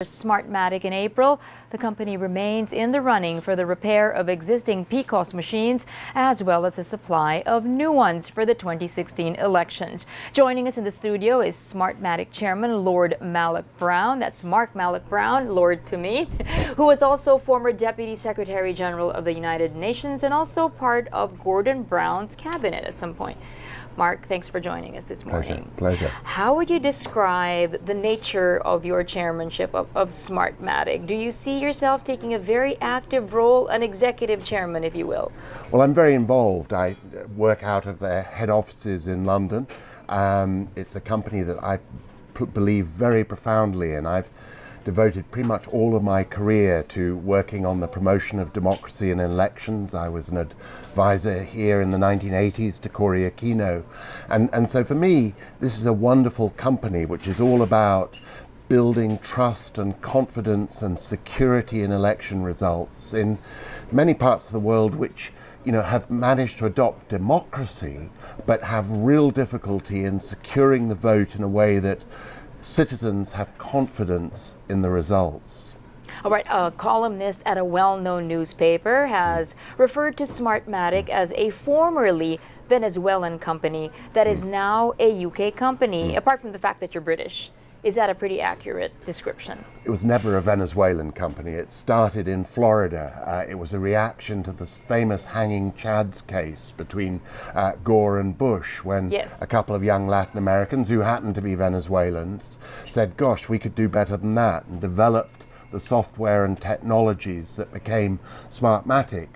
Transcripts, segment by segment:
Smartmatic in April. The company remains in the running for the repair of existing PCOS machines as well as the supply of new ones for the 2016 elections. Joining us in the studio is Smartmatic Chairman Lord Malloch-Brown. That's Mark Malloch-Brown, Lord to me, who was also former Deputy Secretary General of the United Nations and also part of Gordon Brown's cabinet at some point. Mark, thanks for joining us this morning. Pleasure. How would you describe the nature of your chairmanship of Smartmatic? Do you see yourself taking a very active role, an executive chairman, if you will? Well, I'm very involved. I work out of their head offices in London. It's a company that I believe very profoundly in. I've devoted pretty much all of my career to working on the promotion of democracy and elections. I was an advisor here in the 1980s to Cory Aquino. And so for me, this is a wonderful company which is all about building trust and confidence and security in election results in many parts of the world which have managed to adopt democracy but have real difficulty in securing the vote in a way that citizens have confidence in the results. All right, a columnist at a well-known newspaper has referred to Smartmatic as a formerly Venezuelan company that is now a UK company, apart from the fact that you're British. Is that a pretty accurate description? It was never a Venezuelan company. It started in Florida. It was a reaction to this famous hanging Chads case between Gore and Bush, when a couple of young Latin Americans who happened to be Venezuelans said, gosh, we could do better than that, and developed the software and technologies that became Smartmatic.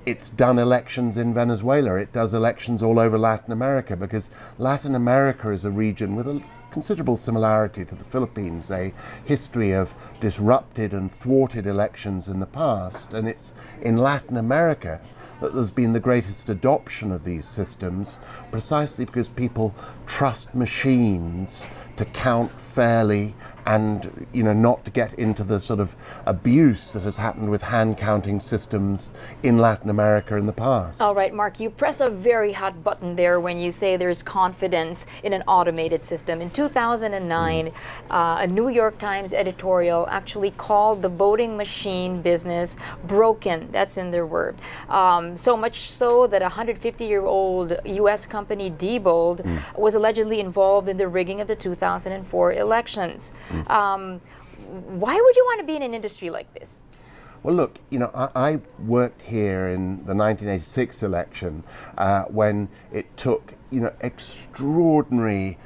It's done elections in Venezuela. It does elections all over Latin America, because Latin America is a region with a considerable similarity to the Philippines, a history of disrupted and thwarted elections in the past, and it's in Latin America that there's been the greatest adoption of these systems, precisely because people trust machines to count fairly and not to get into the sort of abuse that has happened with hand counting systems in Latin America in the past. All right, Mark, you press a very hot button there when you say there's confidence in an automated system. In 2009, a New York Times editorial actually called the voting machine business broken. That's in their word. So much so that a 150-year-old U.S. company, Diebold, was allegedly involved in the rigging of the 2004 elections. Why would you want to be in an industry like this? Well, look, I worked here in the 1986 election when it took, extraordinary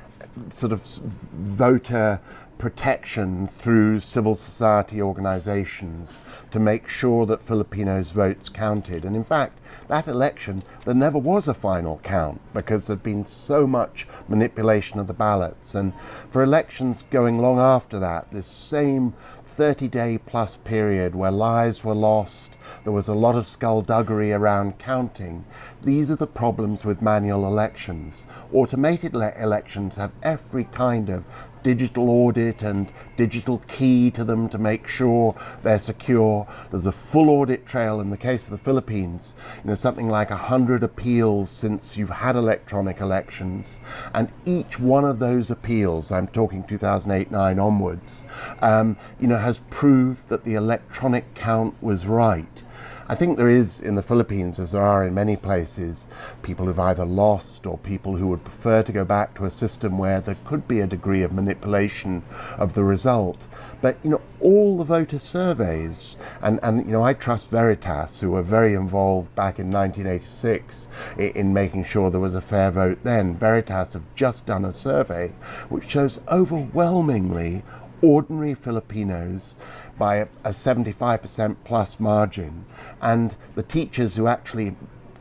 sort of voter protection through civil society organizations to make sure that Filipinos' votes counted. And in fact, that election, there never was a final count because there'd been so much manipulation of the ballots. And for elections going long after that, this same 30-day plus period where lives were lost, there was a lot of skullduggery around counting. These are the problems with manual elections. Automated elections have every kind of digital audit and digital key to them to make sure they're secure. There's a full audit trail in the case of the Philippines, something like 100 appeals since you've had electronic elections, and each one of those appeals, I'm talking 2008-9 onwards, has proved that the electronic count was right. I think there is in the Philippines, as there are in many places, people who've either lost or people who would prefer to go back to a system where there could be a degree of manipulation of the result. But all the voter surveys, and I trust Veritas, who were very involved back in 1986 in making sure there was a fair vote then. Veritas have just done a survey which shows overwhelmingly ordinary Filipinos by a 75% plus margin, and the teachers who actually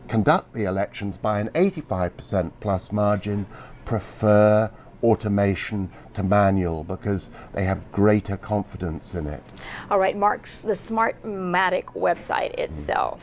conduct the elections by an 85% plus margin prefer automation to manual because they have greater confidence in it. All right, Mark's the Smartmatic website itself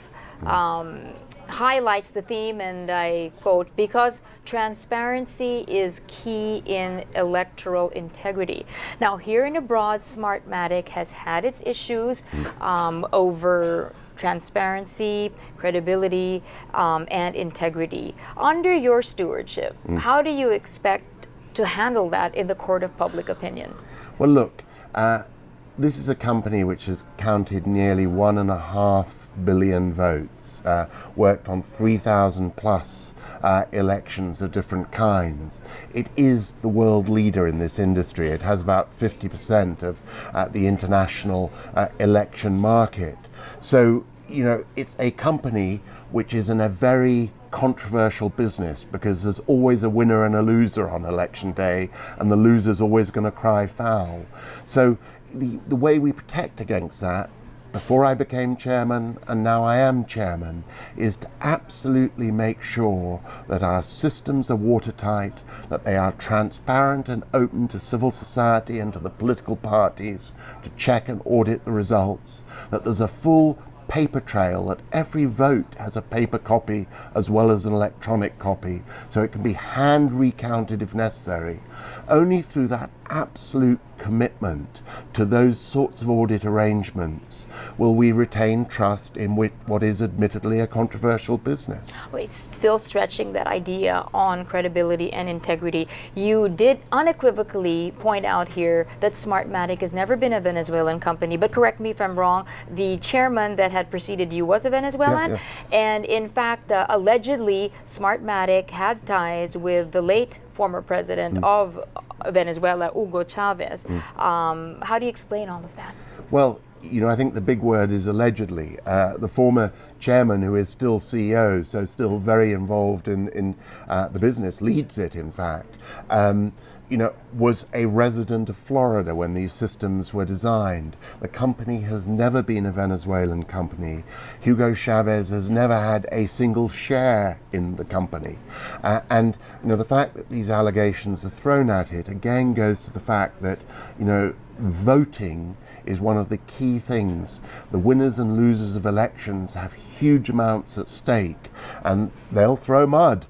highlights the theme, and I quote, because transparency is key in electoral integrity. Now, here and abroad, Smartmatic has had its issues over transparency, credibility, and integrity. Under your stewardship, how do you expect to handle that in the court of public opinion? Well, look, this is a company which has counted nearly 1.5 billion votes, worked on 3,000 plus elections of different kinds. It is the world leader in this industry. It has about 50% of the international election market. So, you know, it's a company which is in a very controversial business, because there's always a winner and a loser on election day, and the loser's always going to cry foul. So the way we protect against that, before I became chairman and now I am chairman, is to absolutely make sure that our systems are watertight, that they are transparent and open to civil society and to the political parties to check and audit the results, that there's a full paper trail, that every vote has a paper copy as well as an electronic copy, so it can be hand recounted if necessary. Only through that absolute commitment to those sorts of audit arrangements will we retain trust in what is admittedly a controversial business. Wait, still stretching that idea on credibility and integrity, you did unequivocally point out here that Smartmatic has never been a Venezuelan company, but correct me if I'm wrong, the chairman that had preceded you was a Venezuelan, Yeah. and in fact, allegedly, Smartmatic had ties with the late former president of Venezuela, Hugo Chavez. How do you explain all of that? Well, you know, I think the big word is allegedly. The former chairman, who is still CEO, so still very involved in the business, leads it in fact, you know, was a resident of Florida when these systems were designed. The company has never been a Venezuelan company. Hugo Chavez has never had a single share in the company. And, you know, the fact that these allegations are thrown at it again goes to the fact that, you know, voting is one of the key things. The winners and losers of elections have huge amounts at stake, and they'll throw mud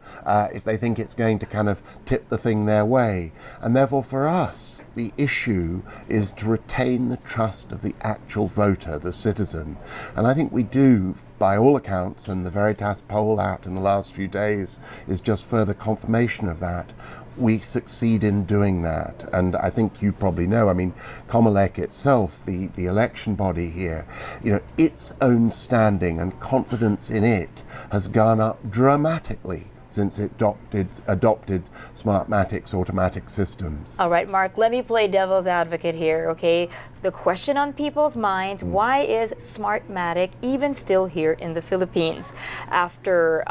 if they think it's going to kind of tip the thing their way. And therefore for us, the issue is to retain the trust of the actual voter, the citizen. And I think we do, by all accounts, and the Veritas poll out in the last few days is just further confirmation of that. We succeed in doing that, and I think you probably know, I mean, Comelec itself, the election body here, you know, its own standing and confidence in it has gone up dramatically since it adopted Smartmatic's automatic systems. All right, Mark, let me play devil's advocate here, okay? The question on people's minds, why is Smartmatic even still here in the Philippines? After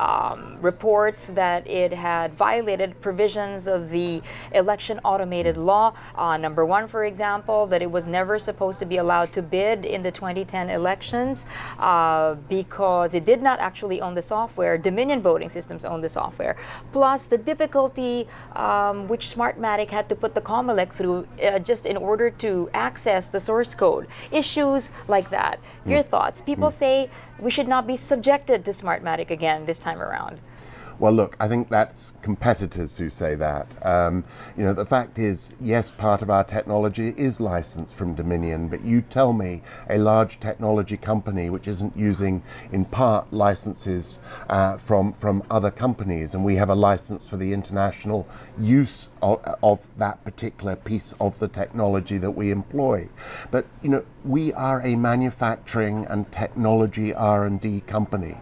reports that it had violated provisions of the election automated law, number one, for example, that it was never supposed to be allowed to bid in the 2010 elections because it did not actually own the software. Dominion Voting Systems owned the software. Plus the difficulty which Smartmatic had to put the Comelec through just in order to access the source code. Issues like that. Your thoughts? People say we should not be subjected to Smartmatic again this time around. Well, look, I think that's competitors who say that. You know, the fact is, yes, part of our technology is licensed from Dominion, but you tell me a large technology company which isn't using, in part, licenses from other companies, and we have a license for the international use of that particular piece of the technology that we employ. But, you know, we are a manufacturing and technology R&D company.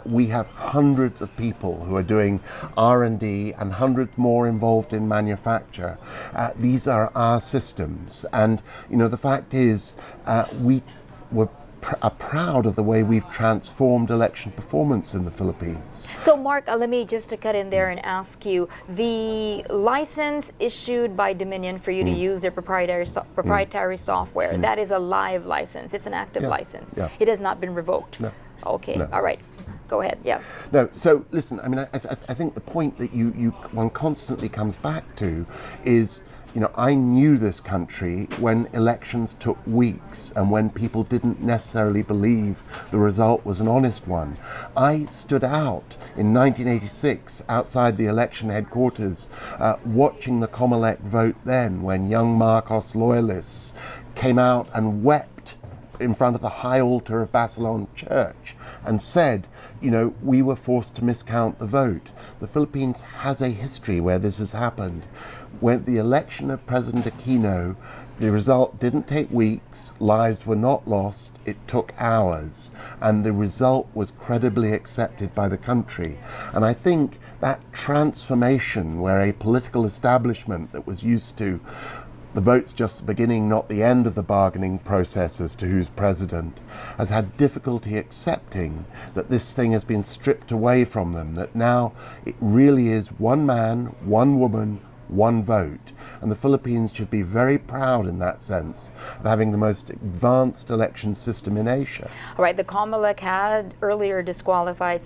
We have hundreds of people who are doing R&D and hundreds more involved in manufacture. These are our systems, and you know, the fact is we are proud of the way we've transformed election performance in the Philippines. So Mark, let me just cut in there and ask you, the license issued by Dominion for you to use their proprietary software, that is a live license, it's an active license. It has not been revoked. No. Okay, No. all right. Go ahead, yeah. No, so listen, I mean, I think the point that one constantly comes back to is, you know, I knew this country when elections took weeks and when people didn't necessarily believe the result was an honest one. I stood out in 1986 outside the election headquarters watching the Comelec vote then, when young Marcos loyalists came out and wept in front of the high altar of Basilan Church and said, you know, we were forced to miscount the vote. The Philippines has a history where this has happened. When the election of President Aquino, The result didn't take weeks, lives were not lost, it took hours, and the result was credibly accepted by the country. And I think that transformation, where a political establishment that was used to the vote's just the beginning, not the end of the bargaining process as to who's president, has had difficulty accepting that this thing has been stripped away from them, that now it really is one man, one woman, one vote. And the Philippines should be very proud in that sense of having the most advanced election system in Asia. All right, the COMELEC had earlier disqualified